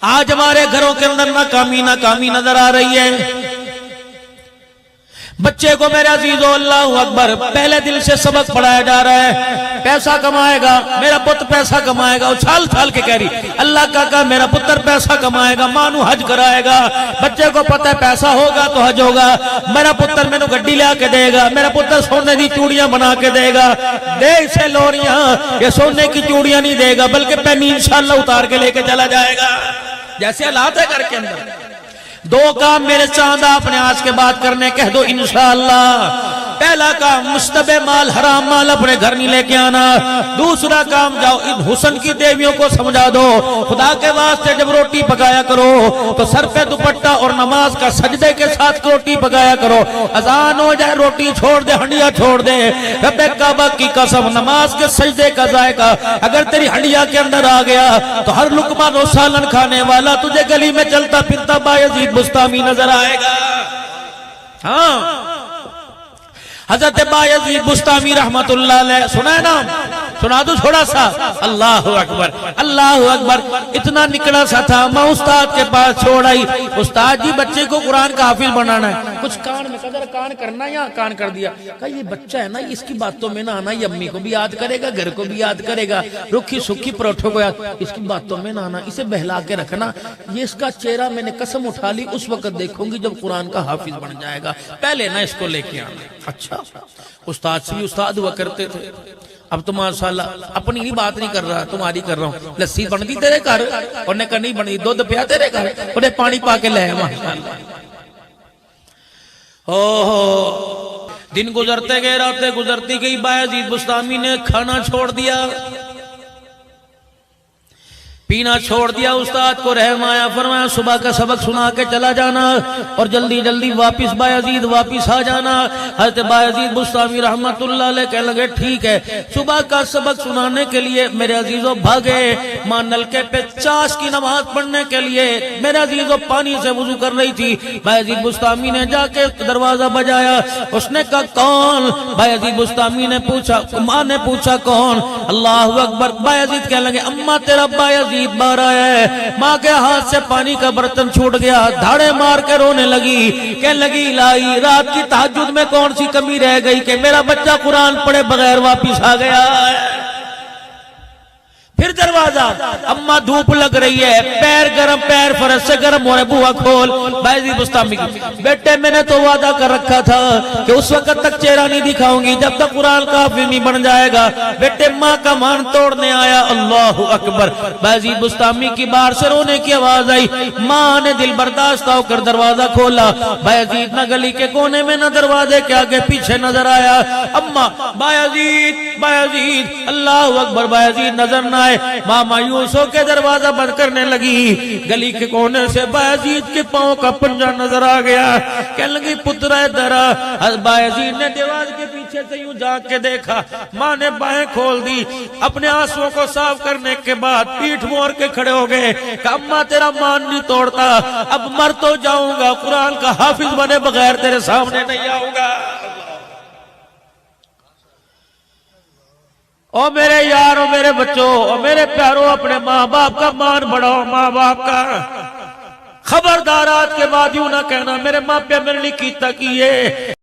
آج ہمارے گھروں کے اندر ناکامی نظر آ رہی ہے۔ بچے کو میرے عزیزو اللہ اکبر پہلے دل سے سبق پڑھایا جا رہا ہے، پیسہ کمائے گا میرا پتر، پیسہ کمائے گا، اچھال چھال کے کہہ رہی اللہ کا کہا میرا پتر پیسہ کمائے گا، مانو حج کرائے گا۔ بچے کو پتہ ہے پیسہ ہوگا تو حج ہوگا، میرا پتر میں نو گڈی لیا کے دے گا، میرا پتر سونے دی چوڑیاں بنا کے دے گا، دے اسے لوریاں، یہ سونے کی چوڑیاں نہیں دے گا بلکہ پہنی انشاءاللہ اتار کے لے کے چلا جائے گا۔ جیسے حالات ہے گھر کے اندر، دو کام میرے چاند اپنے آج کے بعد کرنے کہہ دو انشاءاللہ۔ پہلا کام مشتبہ مال حرام مال اپنے گھر نہیں لے کے آنا۔ دوسرا کام جاؤ ان حسن کی دیویوں کو سمجھا دو خدا کے واسطے جب روٹی پکایا کرو تو سر پہ دوپٹہ اور نماز کا سجدے کے ساتھ روٹی پکایا کرو، اذان ہو جائے روٹی چھوڑ دے، ہنڈیا چھوڑ دے۔ رب کعبہ کی قسم نماز کے سجدے کا ذائقہ اگر تیری ہنڈیا کے اندر آ گیا تو ہر لقمہ نو سالن کھانے والا تجھے گلی میں چلتا پھرتا بایزید بستامی نظر آئے گا۔ ہاں حضرت بایزید بستامی رحمت اللہ علیہ سنا ہے نام؟ سنا دو تھوڑا سا؟ اللہ اکبر اللہ اکبر۔ اتنا نکڑا سا تھا، میں استاد کے پاس چھوڑ آئی، استاد جی بچے کو قرآن کا حافظ بنانا ہے، کچھ کان میں قدر کان کرنا یا کان کر دیا، کہا یہ بچہ ہے نا اس کی باتوں میں نہ آنا، یہ امی کو بھی یاد کرے گا، گھر کو بھی یاد کرے گا، رکھی سکھی پروٹھوں کو یاد، اس کی باتوں میں نہ آنا، اسے بہلا کے رکھنا، یہ اس کا چہرہ میں نے قسم اٹھا لی اس وقت دیکھوں گی جب قرآن کا حافظ بن جائے گا، پہلے نہ اس کو لے کے آنا۔ اچھا استاد سے بھی استاد ہوا کرتے تھے، اب تو ماشاءاللہ اپنی ہی بات نہیں کر رہا تمہاری کر رہا ہوں، لسی بن دی تیرے گھر، اور نے کہا نہیں بنی، دودھ پیا تیرے گھر، انہیں پانی پا کے لے ماشاءاللہ۔ دن گزرتے گئے راتیں گزرتی گئی، بایزید بستامی نے کھانا چھوڑ دیا، پینا چھوڑ دیا، استاد کو رحم آیا، فرمایا صبح کا سبق سنا کے چلا جانا اور جلدی جلدی واپس بایزید واپس آ جانا۔ حضرت بایزید بستامی رحمت اللہ علیہ کہنے لگے ٹھیک ہے۔ صبح کا سبق سنانے کے لیے میرے عزیزوں بھاگے، ماں نلکے پہ چاش کی نماز پڑھنے کے لیے میرے عزیزوں پانی سے وضو کر رہی تھی، بایزید بستامی نے جا کے دروازہ بجایا، اس نے کہا کون؟ بایزید بستامی نے پوچھا، ماں نے پوچھا کون؟ اللہ اکبر۔ بایزید کہنے لگے اماں تیرا بایزید بار آیا ہے۔ ماں کے ہاتھ سے پانی کا برتن چھوٹ گیا، دھاڑے مار کے رونے لگی، کہنے لگی الہی رات کی تہجد میں کون سی کمی رہ گئی کہ میرا بچہ قرآن پڑھے بغیر واپس آ گیا ہے۔ پھر دروازہ، اماں دھوپ لگ رہی ہے، پیر گرم، پیر فرش سے گرم ہو رہے، بوہا کھول۔ بایزید بستامی کی بیٹے میں نے تو وعدہ کر رکھا تھا کہ اس وقت تک چہرہ نہیں دکھاؤں گی جب تک قرآن کا حافظ نہیں بن جائے گا، بیٹے ماں کا مان توڑنے آیا۔ اللہ اکبر۔ بایزید بستامی کی باہر سے رونے کی آواز آئی، ماں نے دل برداشت ہو کر دروازہ کھولا، بایزید نہ گلی کے کونے میں نہ دروازے کے آگے پیچھے نظر آیا، اماں بایزید بایزید، اللہ اکبر، بایزید نظر نہ آئے۔ ماں مایوس ہو کے دروازہ بند کرنے لگی، گلی کے کونے سے بایزید کے پاؤں کا پنجہ نظر آ گیا، کہنے لگی پتر ادھر آ۔ بایزید نے دیوار کے پیچھے سے یوں جھانک کے دیکھا، ماں نے باہیں کھول دی، اپنے آنسوؤں کو صاف کرنے کے بعد پیٹھ موڑ کے کھڑے ہو گئے کہ اماں تیرا مان نہیں توڑتا، اب مر تو جاؤں گا قرآن کا حافظ بنے بغیر تیرے سامنے نہیں آؤں گا۔ او میرے یارو، میرے بچوں، او میرے پیاروں، اپنے ماں باپ کا مان بڑھاؤ، ماں باپ کا خبردار۔ آج کے بعد یوں نہ کہنا میرے ماں پہ میرے لیے کیتا کیے۔